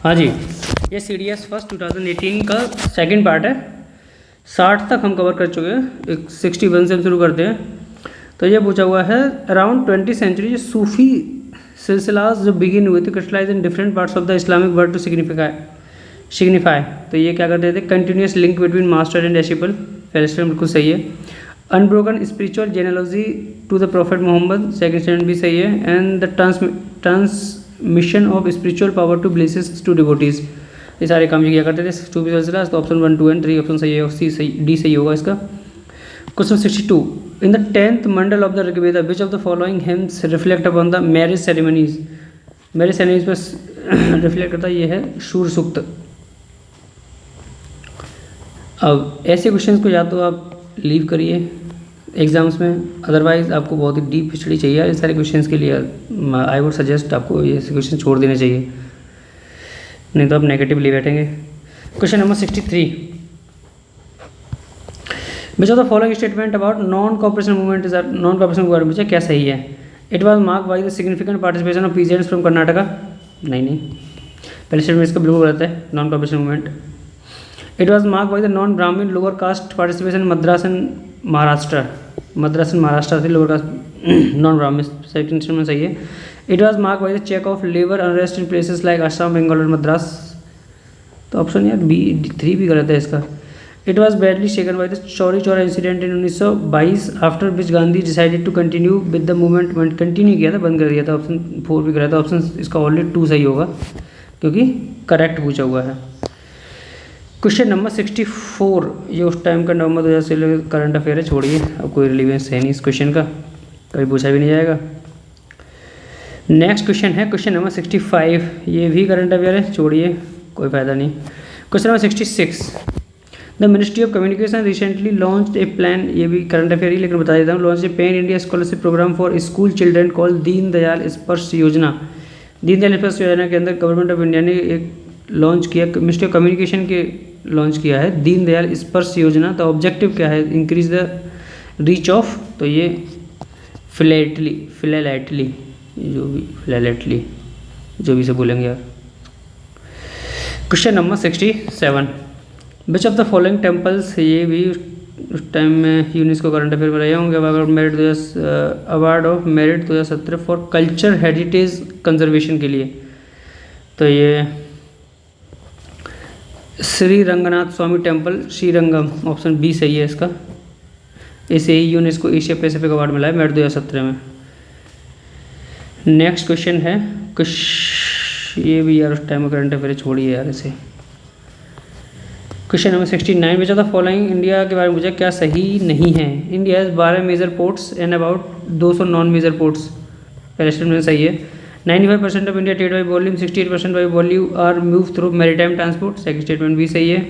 हाँ जी, ये CDS first 2018 का सेकंड पार्ट है। 60 तक हम कवर कर चुके हैं, एक 61 से हम शुरू करते हैं। तो ये पूछा हुआ है अराउंड 20th सेंचुरी सूफी सिलसिलास जो बिगिन हुए थे crystallize in different parts of the Islamic world to signify. तो ये क्या करते थे, continuous link between master and disciple. First बिल्कुल सही है। Unbroken spiritual genealogy to the prophet Muhammad, second standard भी सही है। And the transmission of spiritual power to blesses to devotees, ये सारे काम किया करते थे सूफी सिलसिला। तो ऑप्शन 1, 2 एंड 3 ऑप्शन सही है, सी सही, डी सही होगा इसका। Question 62, in the 10th Mandal of the Rigveda which of the following hymns reflect upon the marriage ceremonies. Marriage ceremonies पर रिफ्लेक्ट करता है, ये है शूर सूक्त। अब ऐसे क्वेश्चंस को या तो आप लीव करिए एग्जाम्स में, अदरवाइज आपको बहुत ही डीप हिस्ट्री चाहिए इस सारे क्वेश्चंस के लिए। आई वुड सजेस्ट आपको ये क्वेश्चन छोड़ देने चाहिए, नहीं तो आप नेगेटिव ले बैठेंगे। Question number 63, which of the following statement about non cooperation movement is non cooperation movement मुझे क्या सही है। It was mark by the significant participation of peasants from Karnataka. नहीं, पहले स्टेटमेंट इसका बिल्कुल गलत है, non cooperation movement. It was mark by the non Brahmin lower caste participation Madras and Maharashtra. Madras and Maharashtra से lower caste non Brahmin, second statement सही है। It was mark by the check of labour unrest in places like Assam, Bengal और मद्रास। तो option यार B 3 भी गलत है इसका। It was badly shaken by the Chauri Chaura incident in 1922 after which Gandhi decided to continue with the movement. Continue किया था, बंद कर दिया था। ऑप्शन 4 भी गलत है, ऑप्शन इसका ऑनली 2 सही होगा क्योंकि करेक्ट पूछा हुआ है। क्वेश्चन नंबर 64, ये उस टाइम का नवंबर 2000 से करंट अफेयर है, छोड़िए, अब कोई रिलीवेंस है नहीं इस क्वेश्चन का, कभी पूछा भी नहीं जाएगा। नेक्स्ट क्वेश्चन है क्वेश्चन नंबर 65, ये भी करंट अफेयर है, छोड़िए, कोई फ़ायदा नहीं। Question number 66, the ministry of communication recently launched a plan, ये भी करंट अफेयर ही लेकिन बता देता हूँ, launch a pan India scholarship programme for school children called Deendayal Sparsh Yojana. Deendayal Sparsh योजना के अंदर गवर्नमेंट ऑफ इंडिया ने एक लॉन्च किया, मिनिस्ट्री ऑफ कम्युनिकेशन के लॉन्च किया है दीनदयाल स्पर्श योजना। तो ऑब्जेक्टिव क्या है, इंक्रीज द रीच ऑफ, तो ये फिलैलेटली जो भी से बोलेंगे यार। Question number 67, which of the following temples, ये भी उस टाइम में यूनेस्को करंट अफेयर बनाए होंगे। Award of merit 2017 for culture heritage conservation के लिए। तो ये श्री रंगनाथ स्वामी टेम्पल श्रीरंगम, ऑप्शन बी सही है इसका। इसे ही यूनेस्को एशिया पैसिफिक अवार्ड मिला है मेरिट 2017 में। नेक्स्ट क्वेश्चन है ये भी यार उस टाइम में करंट अफेयर, छोड़िए यार इसे। Question number 69, which of the following, India के बारे में मुझे क्या सही नहीं है। India has 12 major ports and about 200 non major ports, पहले स्टेटमेंट सही है। 95% of India trade by volume 68% by volume are move through maritime transport, second statement भी सही है।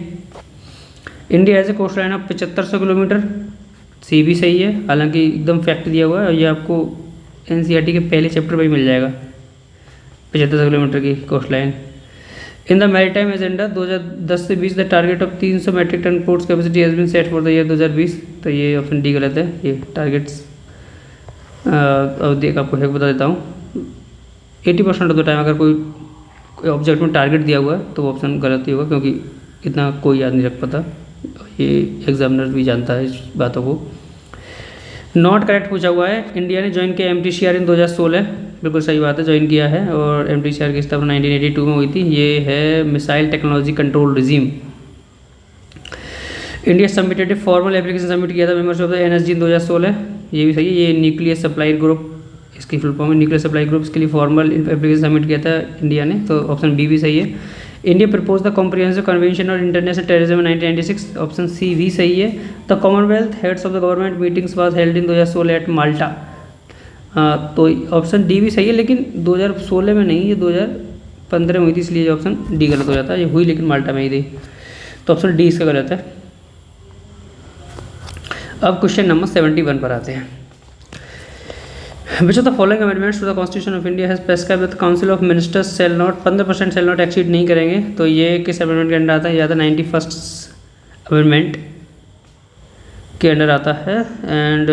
India as a coast line of 7500 kilometer, C भी सही है, हालांकि एकदम फैक्ट दिया हुआ है, ये आपको NCERT के पहले चैप्टर पर ही मिल जाएगा, 7500 किलोमीटर की coast line. In the maritime agenda 2010 से 20 the target of 300 metric tonne ports capacity has been set for the year 2020। तो ये ऑप्शन डी गलत है, ये टारगेट्स अब देख आपको एक बता देता हूँ, 80% ऑफ द टाइम अगर कोई ऑब्जेक्ट में टारगेट दिया हुआ है तो वो ऑप्शन गलत ही होगा, क्योंकि इतना कोई याद नहीं रख पाता, ये एग्जामिनर भी जानता है इस बातों को। नॉट करेक्ट पूछा हुआ है, इंडिया ने ज्वाइन किया MTCR इन 2016, बिल्कुल सही बात है, ज्वाइन किया है, और MTCR की स्थापना 1982 में हुई थी। ये है missile technology control regime. India submitted formal application submit किया था मेंबरशिप ऑफ द NSG इन 2016, ये भी सही है। ये न्यूक्लियर सप्लाई ग्रुप, इसकी फुल फॉर्म है न्यूक्लियर सप्लाई ग्रुप, इसके लिए फॉर्मल एप्लीकेशन सबमिट किया था इंडिया ने, तो ऑप्शन बी भी सही है। India propose the comprehensive convention on international terrorism 1996, option C भी सही है। The Commonwealth heads of the government meetings was held in 2016 at Malta, तो ऑप्शन डी भी सही है, लेकिन 2016 में नहीं, ये 2015 में हुई थी, इसलिए ऑप्शन डी गलत हो जाता है। ये हुई लेकिन माल्टा में ही थी, तो ऑप्शन डी इसका गलत है। अब क्वेश्चन नंबर 71 पर आते हैं। Which of the following amendments to the constitution of India has prescribed that council of ministers shall not 15% shall not exceed नहीं करेंगे। तो ये किस अमेंडमेंट के अंडर आता है, या तो 91st अमेंडमेंट के अंडर आता है, एंड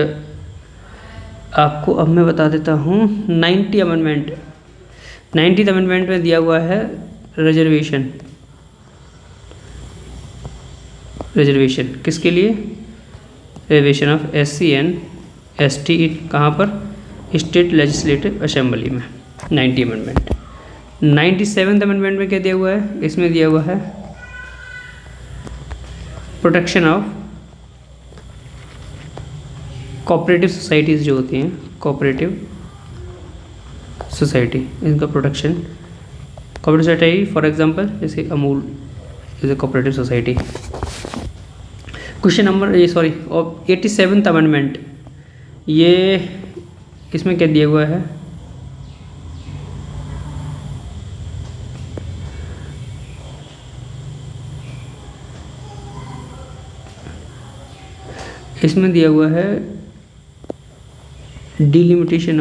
आपको अब मैं बता देता हूँ 90th अमेंडमेंट में दिया हुआ है रिजर्वेशन, रिजर्वेशन किसके लिए? Reservation of SC and ST कहाँ पर? स्टेट लेजिस्लेटिव असेंबली में। 90 अमेंडमेंट। 97 अमेंडमेंट में क्या दिया हुआ है? इसमें दिया हुआ है प्रोटेक्शन ऑफ कोऑपरेटिव सोसाइटीज़ जो होती हैं, कोऑपरेटिव सोसाइटी, इनका protection. Cooperative society for example जैसे Amul is a cooperative society. Question number 87th amendment, ये इसमें क्या दिया हुआ है? इसमें दिया हुआ है delimitation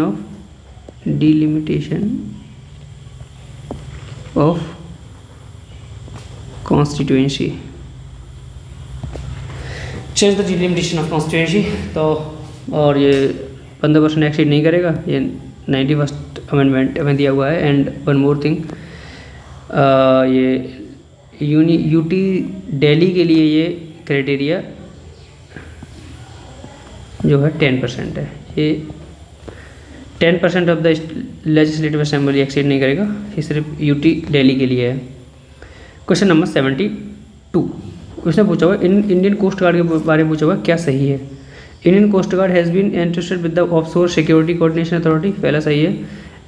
of constituency, change the delimitation of constituency. तो और ये 15% एक्सीड नहीं करेगा, ये 91st अमेंडमेंट में दिया हुआ है। एंड वन मोर थिंग, ये यूटी दिल्ली के लिए ये क्राइटेरिया जो है 10% है। ये 10% of the legislative assembly exceed नहीं करेगा, ये सिर्फ यूटी दिल्ली के लिए है। क्वेश्चन नंबर 72, क्वेश्चन पूछा हुआ इंडियन कोस्ट गार्ड के बारे में पूछा हुआ क्या सही है? Indian coast guard has been entrusted with the offshore security coordination authority, पहला सही है।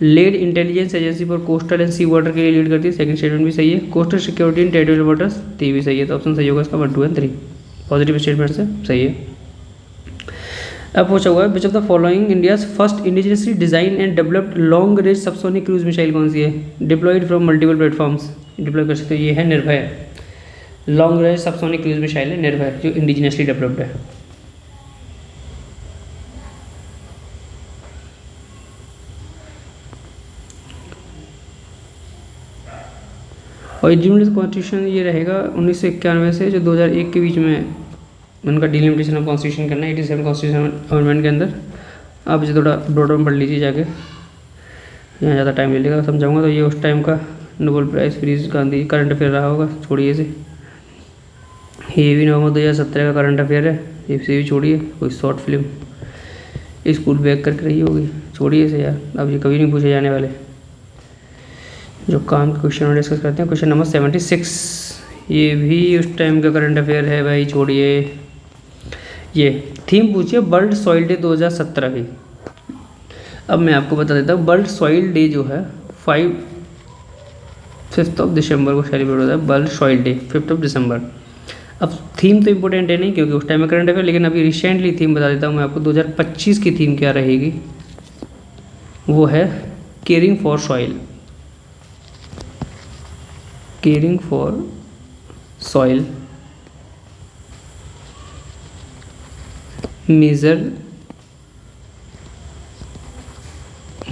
Lead intelligence agency for coastal and sea water के लिए लीड करती है, सेकंड स्टेटमेंट भी सही है। Coastal security in territorial waters, ती भी सही है। तो ऑप्शन सही होगा इसका 1, 2 एंड 3 पॉजिटिव स्टेटमेंट से सही है। अब पूछा हुआ है which of the following India's first indigenously design and developed long range subsonic cruise missile कौन सी है? Deployed from multiple platforms, deploy कर सकते हो। ये है Nirbhay, long range subsonic cruise missile है निर्भय, जो इंडिजिनियसली डेवलप्ड है। और इंडियन कॉन्स्टिट्यूशन ये रहेगा 1991 से जो 2001 के बीच में उनका डिलिमिटेशन ऑफ कॉन्स्टिट्यूशन करना है 87 कॉन्स्टिट्यूशन अमेंडमेंट के अंदर। आप इसे थोड़ा ब्रॉडर में पढ़ लीजिए जाके, यहाँ ज़्यादा टाइम ले लेगा समझाऊंगा। तो ये उस टाइम का नोबेल प्राइज़ फ्रीज गांधी करंट अफेयर रहा होगा, छोड़िए इसे। ये भी नवंबर 2017 का करंट अफेयर है, इसे भी छोड़िए। कोई शॉर्ट फिल्म स्कूल बैक करके रही होगी, छोड़िए इसे यार, अब ये कभी नहीं पूछे जाने वाले। जो काम के क्वेश्चन डिस्कस करते हैं, क्वेश्चन नंबर 76, ये भी उस टाइम का करंट अफेयर है भाई, छोड़िए। ये थीम पूछिए वर्ल्ड सॉइल डे 2017 की। अब मैं आपको बता देता हूँ, वर्ल्ड सॉइल डे जो है 5 दिसंबर को सेलिब्रेट होता है, वर्ल्ड सॉइल डे 5 दिसंबर। अब थीम तो इम्पोर्टेंट है नहीं क्योंकि उस टाइम में करंट अफेयर, लेकिन अभी रिसेंटली थीम बता देता हूँ मैं आपको। 2025 की थीम क्या रहेगी, वो है caring for soil, caring for soil, measure,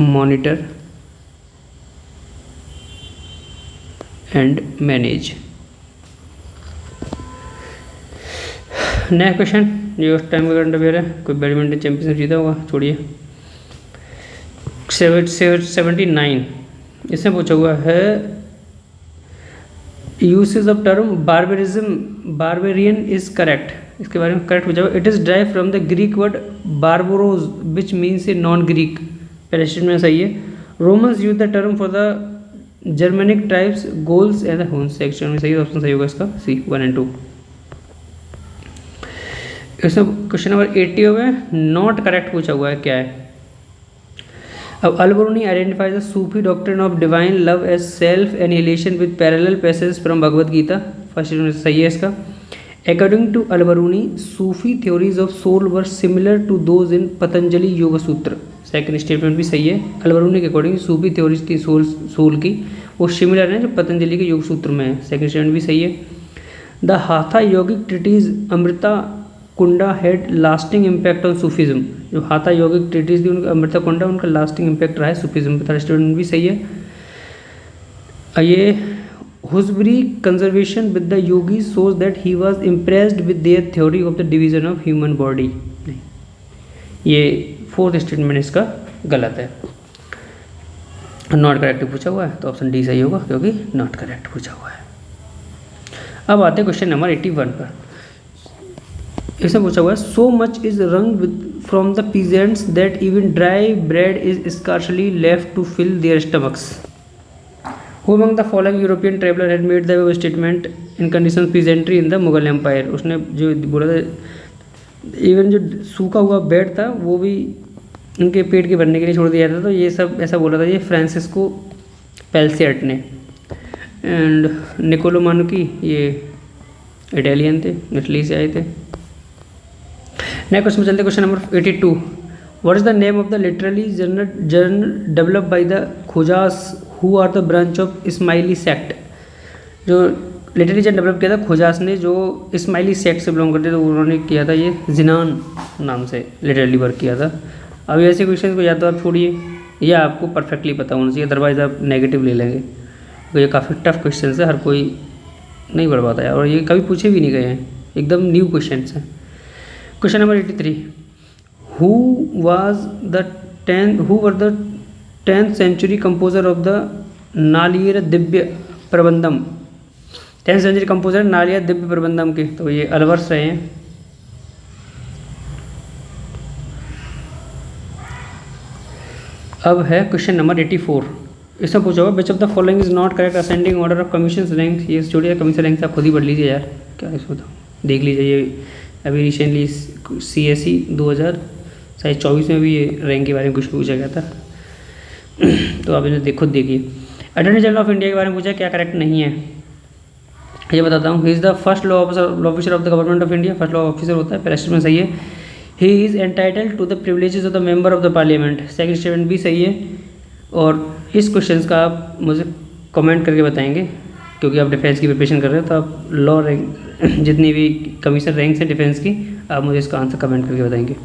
monitor and manage. नया क्वेश्चन, ये उस टाइम का करंट अफेयर है, कोई बैडमिंटन चैंपियनशिप जीता होगा, छोड़िए। 79, इसमें पूछा हुआ है usage of term barbarian is correct, इसके बारे में करेक्ट पूछा हुआ। It is drive from the Greek word barbaros which means a non Greek, पहले स्टेटमेंट सही है। Romans use the term for the Germanic tribes Gauls and the Huns, section में सही है, ऑप्शन सही होगा इसका सी 1 एंड 2। इसमें क्वेश्चन नंबर 80 में नॉट करेक्ट पूछा हुआ है, क्या है। अब Al Biruni identifies the Sufi doctrine of divine love as self annihilation with parallel passage from Bhagavad Gita, first statement सही है इसका। According to Al Biruni Sufi theories of soul were similar to those in Patanjali Yoga Sutra, second statement भी सही है। Al Biruni के according Sufi theories की soul की वो सिमिलर है जो पतंजलि के योग सूत्र में है, सेकंड स्टेटमेंट भी सही है। The Hatha yogic treatise Amrita Kunda had lasting impact on Sufism, जो हाथा योगिक ट्रिटीज थी उनका अमृता कुंडा, उनका लास्टिंग इम्पैक्ट रहा है सूफिज्म, थर्ड स्टेटमेंट भी सही है। ये हुसबरी conservation with the yogi shows that he was impressed with their theory of the division of human body, नहीं, ये फोर्थ स्टेटमेंट इसका गलत है। नॉट करेक्ट पूछा हुआ है, तो ऑप्शन डी सही होगा क्योंकि नॉट करेक्ट पूछा हुआ है। अब आते हैं क्वेश्चन नंबर 81 पर। इसमें पूछा हुआ है so much is wrung from the peasants that even dry bread is scarcely left to fill their stomachs. Who among the following European traveller had made the statement in condition peasantry in the Mughal empire. उसने जो बोला था even जो सूखा हुआ bread था वो भी उनके पेट के भरने के लिए छोड़ दिया था, तो ये सब ऐसा बोला था ये फ्रांसिस्को पेल्सियट ने। एंड निकोलो मानुकी ये इटालियन थे, इटली से आए थे। नेक्स्ट क्वेश्चन चलते question number 82। What is the name of the literally journal develop by the Khojas who are the branch of Ismaili sect. जो लिटरली जर्नल डेवलप किया था खोजास ने, जो इस्माइली सेक्ट से बिलोंग करते थे, उन्होंने किया था ये जिनान नाम से लिटरली वर्क किया था। अब ऐसे क्वेश्चन को या तो आप छोड़िए या आपको परफेक्टली पता होना चाहिए, अदरवाइज आप नेगेटिव ले लेंगे। तो ये काफ़ी टफ क्वेश्चन है, हर कोई नहीं पढ़ पाता है और ये कभी पूछे भी नहीं गए हैं, एकदम न्यू क्वेश्चन है। Question number 83। Who were the 10th century composer of the Nalayira Divya Prabandham. 10th century composer नालियर Divya Prabandham के, तो ये अलवर्स रहे हैं। अब है क्वेश्चन नंबर 84। इसमें पूछा होगा विच of the following is not correct ascending order of commission rank. ये छोड़िए कमीशन रैंक आप खुद ही पढ़ लीजिए यार, क्या इसमें बताऊँ, देख लीजिए। ये अभी रिसेंटली CSE 2024 में भी ये रैंक के बारे में कुछ पूछा गया था, तो आप इन्हें खुद देखिए। अटॉर्नी जनरल ऑफ इंडिया के बारे में पूछा, क्या करेक्ट नहीं है ये बताता हूँ। He is the first law officer of the government of India. First law officer होता है, पहला स्टेटमेंट सही है। He is entitled to the privileges of the member of the parliament. Second statement भी सही है। और इस क्वेश्चन का आप मुझे कमेंट करके बताएंगे, क्योंकि आप डिफेंस की प्रिपरेशन कर रहे हो, तो आप लॉ रैंक जितनी भी कमीशन रैंक्स हैं डिफेंस की, आप मुझे इसका आंसर कमेंट करके बताएंगे।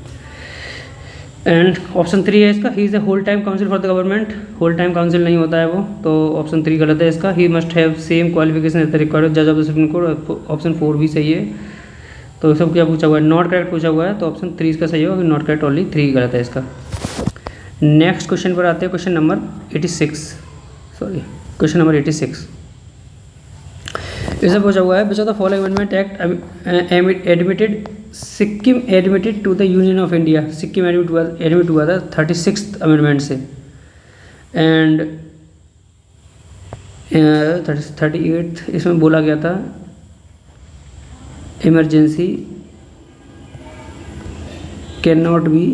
एंड ऑप्शन 3 है इसका, he is a whole time counsel for the government. Whole time counsel नहीं होता है वो, तो ऑप्शन 3 गलत है इसका। He must have same qualification as the required जज of the Supreme Court. Option 4 भी सही है। तो सब क्या पूछा हुआ है, नॉट करेक्ट पूछा हुआ है, तो ऑप्शन 3 इसका सही होगा, नॉट करेक्ट ओनली 3 गलत है इसका। नेक्स्ट क्वेश्चन पर आते हैं, क्वेश्चन नंबर 86। क्वेश्चन नंबर 86 इससे पूछा हुआ है which of the following amendment act admitted Sikkim admitted to the union of India. Sikkim admit हुआ था 36th अमेंडमेंट से। एंड 38th इसमें बोला गया था emergency can not be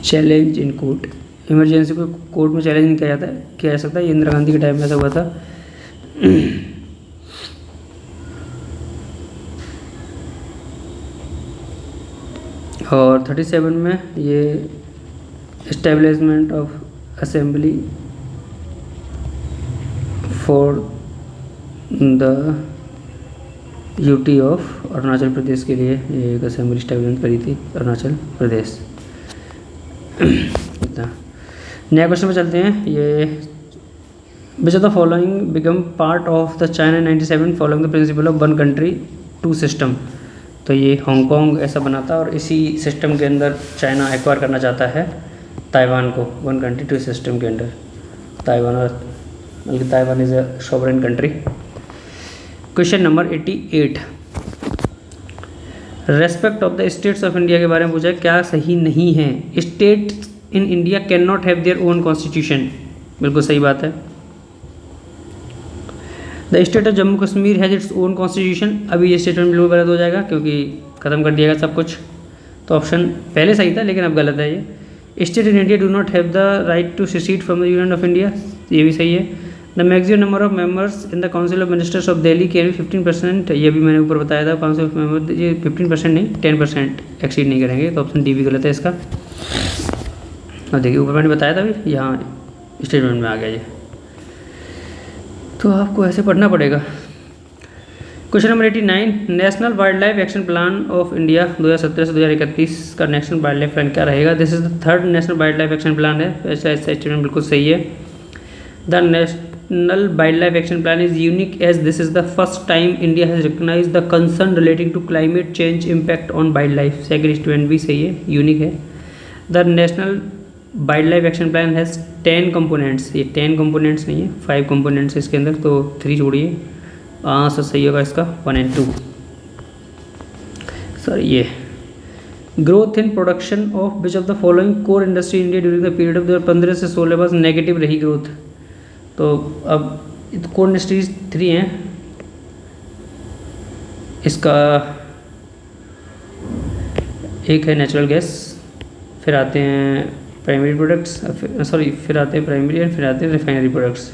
challenge in court. Emergency को कोर्ट में चैलेंज नहीं किया जा सकता। ये इंदिरा गांधी के टाइम में ऐसा हुआ था। और 37 में ये establishment of assembly for the UT of Arunachal Pradesh के लिए ये एक असेंबली एस्टेब्लिश करी थी अरुणाचल प्रदेश। नया क्वेश्चन पे चलते हैं। ये विच of the following become part of the China 97 following the principle of 1 country 2 system। तो ये हांगकांग ऐसा बना था और इसी सिस्टम के अंदर चाइना एक्वायर करना चाहता है ताइवान को 1 country 2 system के अंदर। ताइवान और बल्कि Taiwan is a sovereign country. Question number 88 respect of the states of India के बारे में पूछा है, क्या सही नहीं है। States in India can not have their own constitution. बिल्कुल सही बात है। The state of Jammu Kashmir has its own constitution. अभी ये स्टेटमेंट बिल्कुल गलत हो जाएगा क्योंकि ख़त्म कर दिया गया सब कुछ। तो ऑप्शन पहले सही था लेकिन अब गलत है ये। State in India do not have the right to secede from the union of India. ये भी सही है। The maximum number of members in the council of ministers of Delhi can be 15%। ये भी मैंने ऊपर बताया था, काउंसिल ऑफ मेंबर ये 15% नहीं 10% एक्सीड नहीं करेंगे। तो ऑप्शन डी भी गलत है इसका। और देखिए ऊपर मैंने बताया था अभी, यहाँ स्टेटमेंट में आ गया ये, तो आपको ऐसे पढ़ना पड़ेगा। Question number 89 national wildlife action plan of India 2017 से 2031 का नेशनल वाइल्ड लाइफ प्लान क्या रहेगा। This is the 3rd national wildlife action plan है। ऐसा स्टेटमेंट बिल्कुल सही है। The national wildlife action plan is unique as this is the first time India has recognize the concern relating to climate change impact on wildlife. Second statement भी सही है, unique है। The national wildlife action plan has 10 components, ये 10 components नहीं है, 5 components है इसके अंदर, तो 3 छोड़िए, आंसर सही होगा इसका 1 और 2। सर ये growth in production of which of the following core industry India during the period of 2015 से 16 बस नेगेटिव रही ग्रोथ। तो अब कोर इंडस्ट्रीज 3 हैं, इसका एक है नेचुरल गैस, फिर आते हैं प्राइमरी प्रोडक्ट्स, फिर आते हैं प्राइमरी एंड फिर आते हैं रिफाइनरी प्रोडक्ट्स,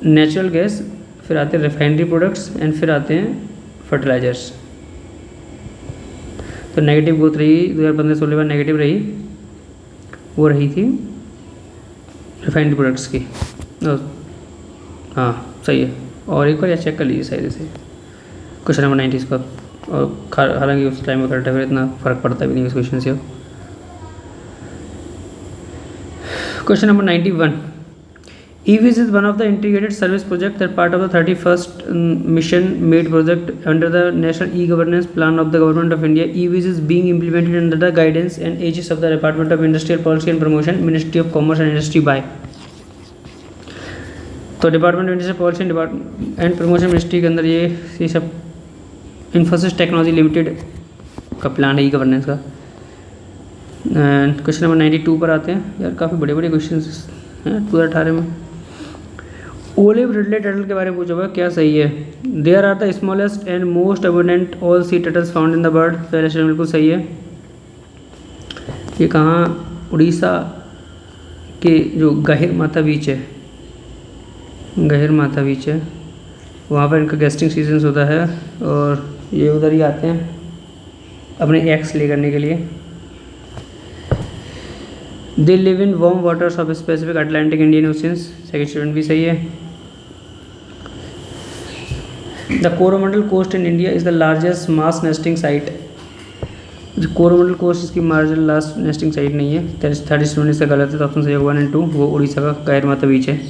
नेचुरल गैस, फिर आते हैं रिफाइनरी प्रोडक्ट्स एंड फिर आते हैं फर्टिलाइजर्स। तो नेगेटिव ग्रोथ रही 2015-16 में, नेगेटिव रही, वो रही थी रिफाइनरी प्रोडक्ट्स की। हाँ सही है, और एक बार या चेक कर लीजिए सही से क्वेश्चन नंबर 90 इसका, और हालांकि उस टाइम में करंट अफेयर इतना फ़र्क पड़ता भी नहीं उस क्वेश्चन से। Question number 91, EVs is one of the integrated service project that part of the 31st mission made project under the national e-governance plan of the government of India. EVs is being implemented under the guidance and aegis of the Department of Industrial Policy and Promotion, Ministry of Commerce and Industry by। तो department of industrial policy and promotion ministry के अंदर ये सब Infosys technology limited का plan है e governance का। And question number 92 पर आते हैं, यार काफ़ी बड़े बड़े क्वेश्चन हैं 2018 में। ओलिव रिडले टर्टल के बारे में पूछा हुआ, क्या सही है? There are the smallest and most abundant all sea turtles found in the world, पहले से बिल्कुल सही है। ये कहाँ, उड़ीसा के जो गहिर माथा बीच है, गहिर माथा बीच है, वहाँ पर इनका गेस्टिंग सीजन होता है और ये उधर ही आते हैं अपने एग्स ले करने के लिए। They live in warm waters of specific Atlantic Indian oceans, second student भी सही है। The Coromandel coast in India is the largest mass nesting site. Coromandel coast इसकी मार्जिनल लास्ट नेस्टिंग साइट नहीं है, 30 स्टूडेंट से गलत है, तो ऑप्शन सही होगा 1 और 2, वो उड़ीसा का गहिर माथा बीच है।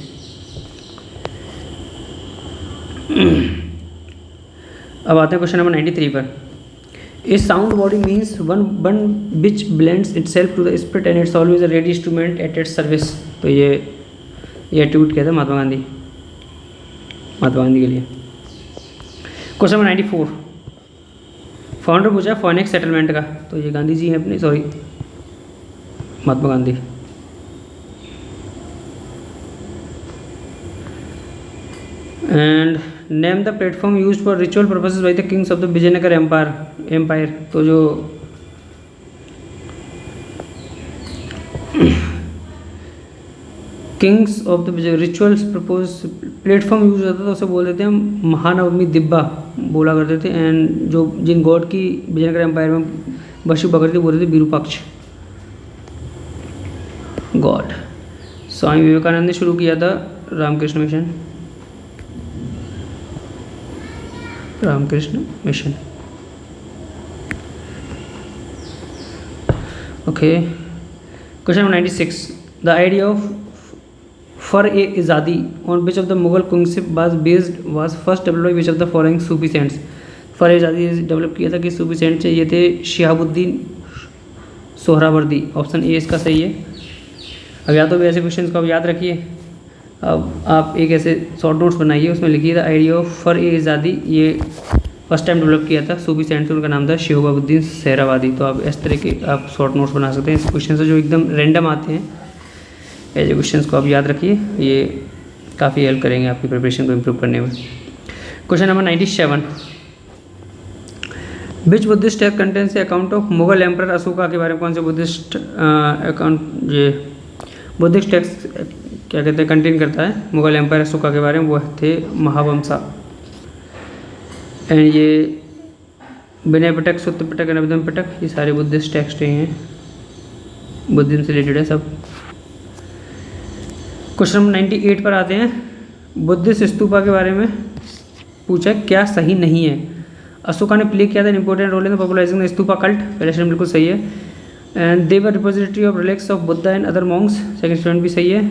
अब आते हैं क्वेश्चन नंबर 93 पर। A sound body means one which blends itself to the spirit and it's always a ready instrument at its service. तो ये एट्रीब्यूट किया था महात्मा गांधी के लिए। क्वेश्चन नंबर 94, फाउंडर पूछा फोनिक्स सेटलमेंट का, तो ये गांधी जी हैं अपने, sorry Mahatma Gandhi. And name the platform use for ritual purposes by the kings of the Vijayanagara empire. तो जो kings of the rituals propose platform use होता था, उसे बोल देते हैं महानवमी दिब्बा बोला करते थे। एंड जो जिन गॉड की विजयनगर एम्पायर में वर्शिप पकड़ते थे बोलते थे विरूपाक्ष गॉड। स्वामी विवेकानंद ने शुरू किया था Ramakrishna Mission, Ramakrishna Mission. Okay, question number 96, the idea of for a आज़ादी on which of the Mughal kingship was first developed which of the following Sufi saints. For a आज़ादी डेवलप किया था कि सूफी सेंट्स ये थे शिहाबुद्दीन सोहरावर्दी, ऑप्शन ए इसका सही है। अब या तो भी ऐसे क्वेश्चन को आप याद रखिए, अब आप एक ऐसे शॉर्ट नोट्स बनाइए, उसमें लिखिए the idea of for a आज़ादी, ये फर्स्ट टाइम डेवलप किया था सूफी सेंट्स, उनका नाम था शिहाबुद्दीन सोहरावर्दी। तो आप इस तरह के आप शॉर्ट नोट्स बना सकते हैं इस क्वेश्चन से, जो एकदम रैंडम आते हैं। ऐसे क्वेश्चन को आप याद रखिए, ये काफ़ी हेल्प करेंगे आपकी प्रिपरेशन को इम्प्रूव करने में। Question number 97, which Buddhist text contains account of Mughal emperor Ashoka के बारे में, कौन से बुद्धिस्ट अकाउंट ये बुद्धिस्ट टेक्स्ट क्या कहते हैं कंटेन करता है मुगल एम्पायर अशोका के बारे में, वो थे महावंशा। एंड ये विनय पिटक, सुत्त पिटक, नवदम पिटक, ये सारे बुद्धिस्ट टेक्स्ट हैं, बुद्धिज्म से रिलेटेड है सब। क्वेश्चन नंबर 98 पर आते हैं, बुद्धिस्ट स्तूपा के बारे में पूछा क्या सही नहीं है। अशोका ने प्ले किया था important role in popularising the stupa cult, पहले स्टूडेंट बिल्कुल सही है। And they were repository of relics of Buddha and other monks, second student भी सही है।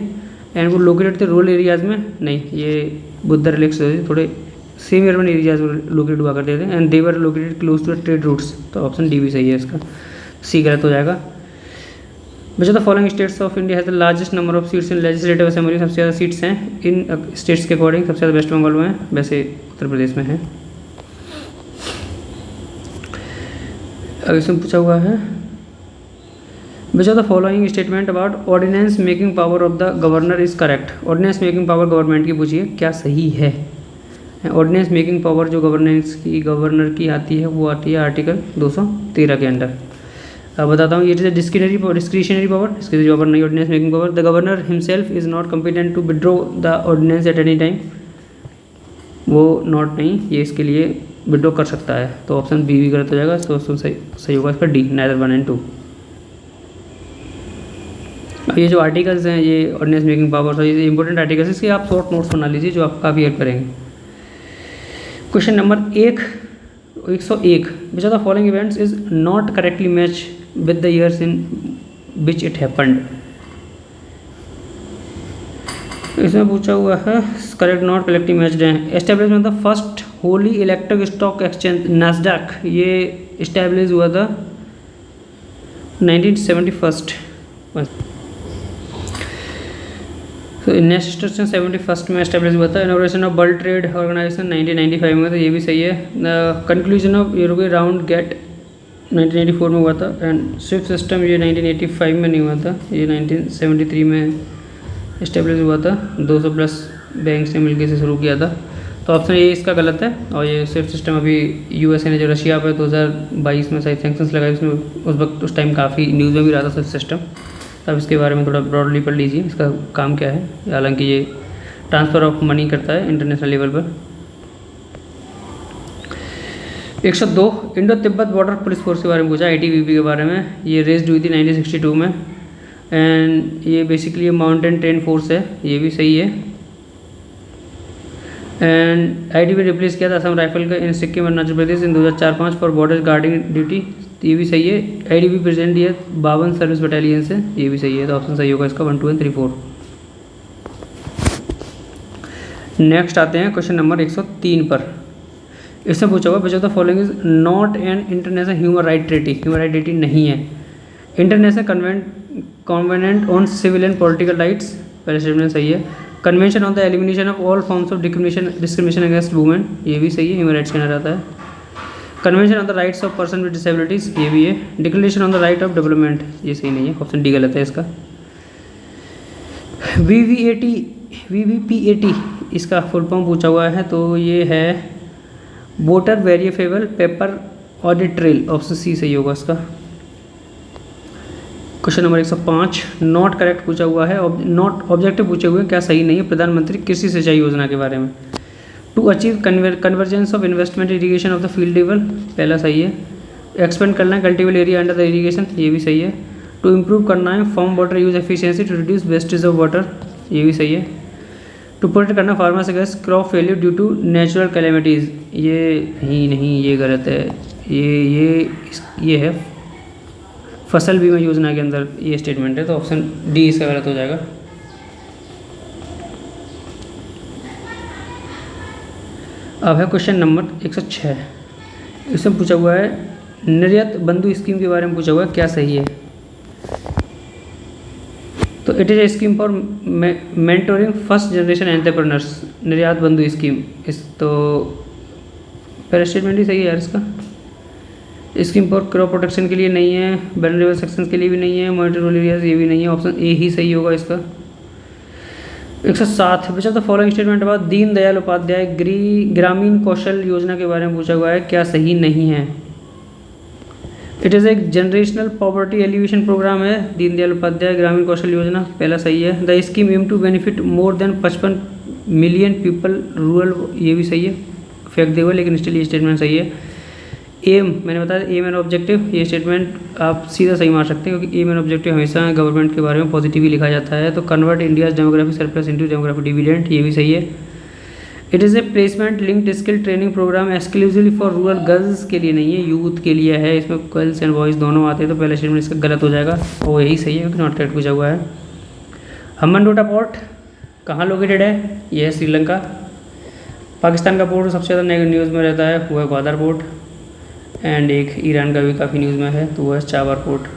एंड वो लोकेटेड थे रूरल एरियाज़ में, नहीं ये बुद्धा रिलिक्स थोड़े सेमी अर्बन एरियाज में लोकेटेड हुआ करते थे। And they were located close to trade routes, तो ऑप्शन डी भी सही है इसका। सी गलत हो जाएगा। Which of the following states of India has the largest number of seats in legislative assembly, सबसे ज़्यादा सीट्स हैं इन स्टेट्स के अकॉर्डिंग, सबसे ज़्यादा वेस्ट बंगाल में है, वैसे उत्तर प्रदेश में है। अब इसमें पूछा हुआ है which of the following statement about ordinance making power of the governor is correct. Ordinance making power government की पूछिए क्या सही है। ऑर्डिनेंस मेकिंग पावर जो गवर्नर की आती है वो आती है आर्टिकल 213 के अंडर। अब बताता हूँ, ये इज डिस्क्रिशनरी पावर नहीं, ordinance making power. The governor himself is not competent to withdraw the ordinance at any time, वो नॉट नहीं, ये इसके लिए विड्रॉ कर सकता है, तो ऑप्शन बी भी गलत हो जाएगा। तो ऑप्शन सही होगा इसका डी, नाइदर 1 and 2। अब ये जो आर्टिकल्स हैं ये ऑर्डिनेंस मेकिंग पावर, ये इंपॉर्टेंट आर्टिकल्स, इसके आप शॉर्ट नोट्स बना लीजिए जो आपको काफ़ी हेल्प करेंगे। Question number 101, which of the following events is not correctly match with the years in which it happened. इसमें पूछा हुआ है करेक्ट नॉट करेक्टली मैच्ड है। Establishment the first Holi electric stock exchange Nasdaq, ये इस्टेब्लिश हुआ था 1971। तो नेक्स्ट 71 में एस्टेब्लिश हुआ था। Inauguration of world trade organisation 1995 में, तो ये भी सही है। Conclusion of European round gate 1984 में हुआ था। एंड स्विफ्ट सिस्टम ये 1985 में नहीं हुआ था, ये 1973 में इस्टेब्लिश हुआ था, 200+ बैंक ने मिलकर से शुरू किया था। तो ऑप्शन ए इसका गलत है। और ये स्विफ्ट सिस्टम अभी यूएसए ने जो रशिया पर 2022 में शायद सैंक्शंस लगाए, उसमें उस वक्त उस टाइम काफ़ी न्यूज़ में भी रहा था स्विफ्ट सिस्टम। अब इसके बारे में थोड़ा ब्रॉडली पढ़ लीजिए, इसका काम क्या है। हालांकि ये ट्रांसफ़र ऑफ मनी करता है इंटरनेशनल लेवल पर। 102, Indo Tibet border police force के बारे में पूछा, ITBP के बारे में। ये रेस्ड हुई थी 1962 में। एंड ये बेसिकली माउंटेन ट्रेन फोर्स है, ये भी सही है। एंड ITBP रिप्लेस किया था असम राइफल का इन सिक्किम अरुणाचल प्रदेश इन 2004-05 फॉर बॉर्डर गार्डिंग ड्यूटी, ये भी सही है। ITBP प्रेजेंट ये 52 सर्विस बटालियन से, ये भी सही है। तो ऑप्शन सही होगा इसका 1, 2 and 3, 4। नेक्स्ट आते हैं क्वेश्चन नंबर 103 पर। इसमें पूछा हुआ which of the following is not an international human right treaty. Human right treaty नहीं है। International covenant on civil and political rights, पहले स्टेटमेंट सही है। Convention on the elimination of all forms of discrimination against women, ये भी सही है, human rights के अंदर आता है। Convention on the rights of person with disabilities, ये भी है। Declaration on the right of development, ये सही नहीं है, ऑप्शन डी गलत है इसका। VVPAT इसका फुल फॉर्म पूछा हुआ है, तो ये है voter verifiable paper audit trail, option C सही होगा इसका। क्वेश्चन नंबर 105, नॉट करेक्ट पूछा हुआ है। नॉट ऑब्जेक्टिव पूछे हुए हैं, क्या सही नहीं है। प्रधानमंत्री कृषि सिंचाई योजना के बारे में। To achieve convergence of investment irrigation of the field level, पहला सही है। एक्सपेंड करना है cultivable area under the irrigation, ये भी सही है। टू इम्प्रूव करना है farm water use efficiency to reduce wastage of water, ये भी सही है। टू प्रोटेक्ट करना farmers against crop failure due to natural calamities, ये नहीं, ये गलत है। ये है फसल बीमा योजना के अंदर ये स्टेटमेंट है, तो ऑप्शन डी इसका गलत हो जाएगा। अब है क्वेश्चन नंबर 106। इसमें पूछा हुआ है निर्यात बंधु स्कीम के बारे में पूछा हुआ है, क्या सही है। तो it is A scheme for mentoring first generation entrepreneurs, निर्यात बंधु स्कीम। इस तो पहला स्टेटमेंट ही सही है यार इसका। स्कीम फॉर क्रॉप प्रोटेक्शन के लिए नहीं है, वल्नरेबल सेक्शंस के लिए भी नहीं है, मॉनिटरी रूरल एरियाज ये भी नहीं है, ऑप्शन ए ही सही होगा इसका। 107, विच ऑफ द फॉलोइंग स्टेटमेंट बाद दीन दयाल उपाध्याय ग्रामीण कौशल योजना के बारे में पूछा हुआ है, क्या सही नहीं है। इट इज़ एक जनरेशनल पॉवर्टी एलिवेशन प्रोग्राम है, दीनदयाल उपाध्याय ग्रामीण कौशल योजना, पहला सही है। The scheme aim to benefit more than 55 million people rural, ये भी सही है, फेंक देगा लेकिन स्टिल ये स्टेटमेंट सही है। एम मैंने बताया एम एंड ऑब्जेक्टिव, ये स्टेटमेंट आप सीधा सही मार सकते हैं क्योंकि एम एंड ऑब्जेक्टिव हमेशा गवर्नमेंट के बारे में पॉजिटिव ही लिखा जाता है। तो convert India's demographic surplus into demographic dividend, ये भी सही है। It is a placement linked skill training programme exclusively for rural girls के लिए नहीं है, यूथ के लिए है। इसमें गर्ल्स एंड बॉयज़ दोनों आते हैं, तो पहला स्टेटमेंट इसका गलत हो जाएगा और यही सही है क्योंकि नॉट करेक्ट पूछा हुआ है। हम्बनटोटा पोर्ट कहाँ लोकेटेड है, ये है श्रीलंका। पाकिस्तान का पोर्ट सबसे ज़्यादा न्यूज़ में रहता है वो है ग्वादर पोर्ट। एंड एक ईरान का भी काफ़ी न्यूज़ में है, तो वो है चाहवार पोर्ट।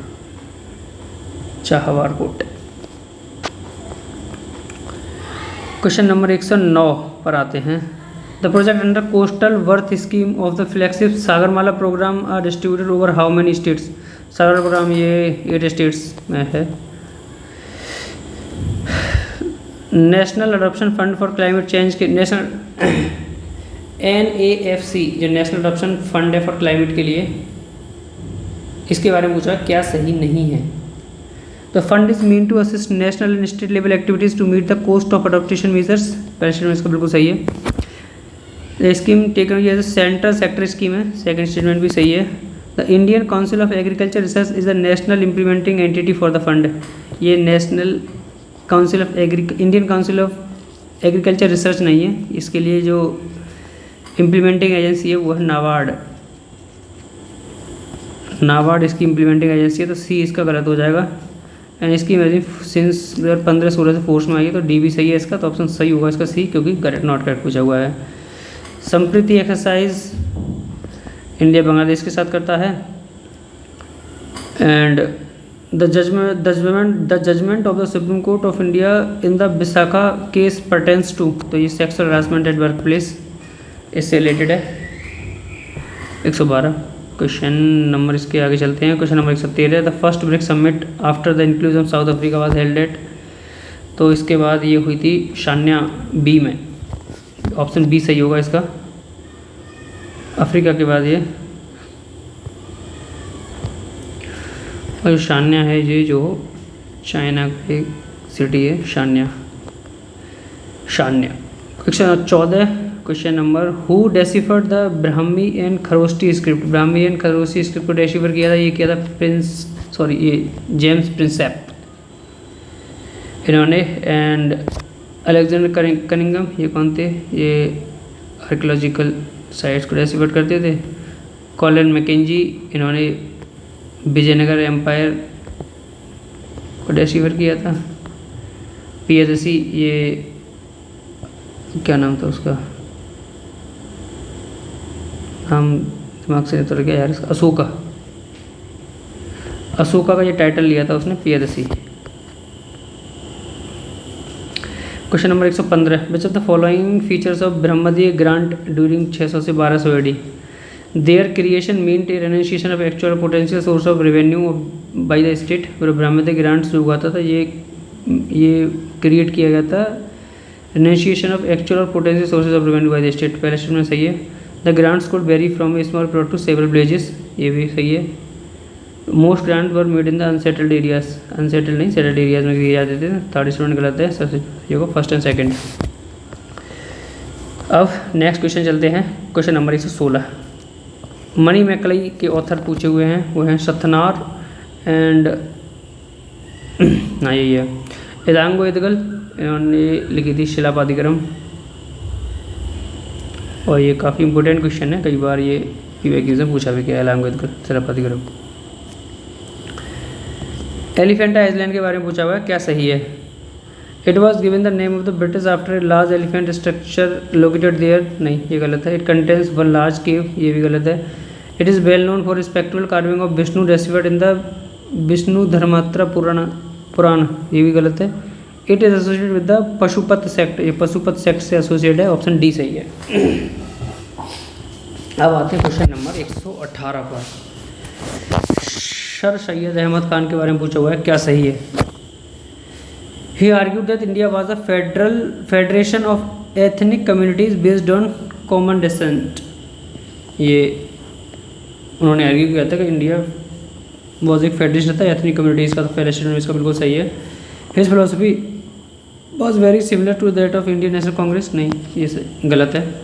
क्वेश्चन नंबर 109 पर आते हैं। The project under coastal berth scheme of the flagship Sagarmala programme are distributed over how many states. Sagar programme ये 8 स्टेट्स में है। National adoption fund for climate change के नेशनल NAFC जो नेशनल अडॉप्शन फंड है for climate के लिए, इसके बारे में पूछा क्या सही नहीं है। The fund is mean to assist national and state level activities to meet the cost of adaptation measures. पहले स्टेटमेंट इसका बिल्कुल सही है। Scheme taken as central sector scheme है, सेकंड स्टेटमेंट भी सही है। The Indian council of agriculture research is the national implementing entity for the fund. ये national council of Indian council of agriculture research नहीं है, इसके लिए जो इम्प्लीमेंटिंग एजेंसी है वो है नाबार्ड इसकी इम्प्लीमेंटिंग एजेंसी है, तो सी इसका गलत हो जाएगा। एंड इसकी इमेजिंग सिंस 2015-16 से फोर्स में आई है, तो डी भी सही है इसका, तो ऑप्शन सही होगा इसका सी, क्योंकि करेक्ट नॉट करेक्ट पूछा हुआ है। संप्रीति एक्सरसाइज इंडिया बांग्लादेश के साथ करता है। And the judgment of the Supreme Court of India in the Vishakha case pertains to, तो ये sexual harassment at work place इससे रिलेटेड है। 112 क्वेश्चन नंबर इसके आगे चलते हैं। Question number 113 the first BRICS summit after the inclusion South Africa was held at, तो इसके बाद ये हुई थी शान्या बी में, ऑप्शन बी सही होगा इसका। अफ्रीका के बाद ये और शान्या है, ये जो चाइना की सिटी है Sanya. Question 14 question number who deciphered the Brahmi and Kharosthi script. Brahmi and Kharosthi script को डेसिफर किया था, ये किया था ये जेम्स प्रिंसेप इन्होंने। एंड अलेक्जेंडर कनिंगम ये कौन थे, ये आर्कियोलॉजिकल साइट्स को डेसिफर करते थे। कॉलिन मैकेंजी इन्होंने विजयनगर एम्पायर को डेसिफर किया था। पियादसी ये क्या नाम था उसका, हम दिमाग से उतर गया यार, अशोका का ये टाइटल लिया था उसने, Piyadasi. Question number 115 which of the following features of Brahmadeya grant during 600 से 1200 AD। Their creation meant a renunciation of actual potential source of revenue by the state. Brahmadeya grant जो हुआ था ये क्रिएट किया गया था renunciation of actual potential sources of revenue by the state. पहले statement सही है। The grants could vary from a small plot to several villages, ये भी सही है। Most grant were made in the unsettled areas, unsettled नहीं settled areas में दिए जाते थे। थर्ड स्टूडेंट गलत है, सबसे ये होगा फर्स्ट एंड सेकंड। अब नेक्स्ट क्वेश्चन चलते हैं। क्वेश्चन नंबर 116 मनी मैकलई के ऑथर पूछे हुए हैं, वो हैं सथनार एंड हाँ यही है एदांगो एदगल, इन्होंने लिखी थी शिलापादिक्रम। और ये काफ़ी इंपॉर्टेंट क्वेश्चन है, कई बार ये पीवाईक्यूज़ में पूछा भी गया एदांगो एदगल शिलापादिक्रम। एलिफेंटा आइलैंड के बारे में पूछा हुआ है, क्या सही है। It was given the name of the British after a large elephant structure located there, नहीं ये गलत है। It contains one large cave, ये भी गलत है। It is well known for spectral carving of Vishnu deciphered in the Vishnu Dharmottara Purana, ये भी गलत है। It is associated with the Pashupata sect, ये पशुपत सेक्ट से एसोसिएट है, ऑप्शन डी सही है। अब आते हैं क्वेश्चन नंबर 118 पर। सर सैयद अहमद खान के बारे में पूछा हुआ है, क्या सही है। He argued that India was a federation of ethnic communities based on common descent. ये उन्होंने आर्ग्यू किया था कि इंडिया वॉज एक फेडरेशन था एथनिक कम्युनिटीज़ का, तो फेडरेशन इसका बिल्कुल सही है। His philosophy was very similar to that of Indian National Congress, नहीं ये गलत है,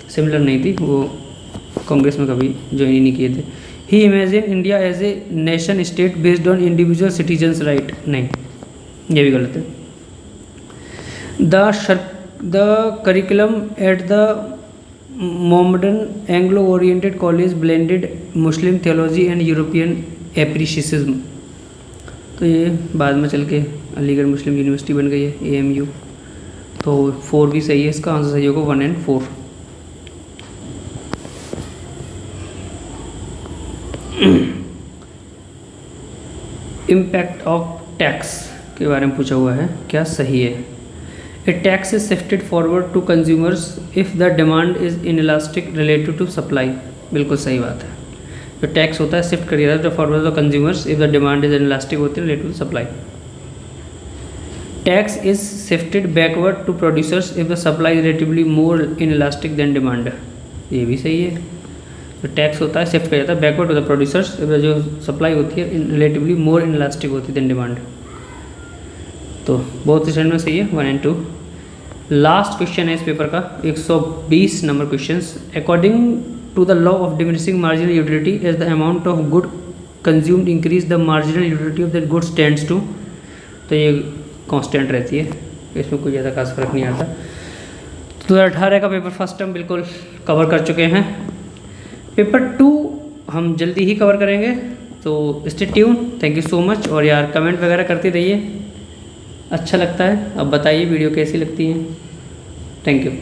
सिमिलर नहीं थी, वो कांग्रेस में कभी ज्वाइन ही नहीं किए थे। He imagine India as a nation state based on individual citizens right, नहीं ये भी गलत है। The curriculum at the Mohammedan Anglo oriented college blended Muslim theology and European एप्रीशियसिज्म, तो ये बाद में चल के अलीगढ़ मुस्लिम यूनिवर्सिटी बन गई है AMU, तो 4 भी सही है, इसका आंसर सही होगा 1 और 4। इम्पैक्ट ऑफ टैक्स के बारे में पूछा हुआ है, क्या सही है? A tax is shifted forward to consumers if the demand is inelastic related to supply. बिल्कुल सही बात है। जो टैक्स होता है शिफ्ट कर दिया जाता है forward to consumers if the demand is inelastic होती है related to supply. Tax is shifted backward to producers if the supply is relatively more inelastic than demand. ये भी सही है। जो टैक्स होता है शिफ्ट कर जाता है backward to the producers if जो सप्लाई होती है रिलेटिवली मोर इनइलास्टिक होती है देन डिमांड। तो बहुत स्टैंड में सही है 1 एंड 2। लास्ट क्वेश्चन है इस पेपर का 120 number question. According to the law of diminishing marginal utility as the amount of good consumed increase the marginal utility of that goods tends to. तो ये कांस्टेंट रहती है, इसमें कोई ज़्यादा खास फर्क नहीं आता। 2018 का पेपर फर्स्ट टर्म बिल्कुल कवर कर चुके हैं। पेपर 2 हम जल्दी ही कवर करेंगे, तो stay tune. Thank you so much. और यार कमेंट वगैरह करते रहिए, अच्छा लगता है। अब बताइए वीडियो कैसी लगती है। Thank you.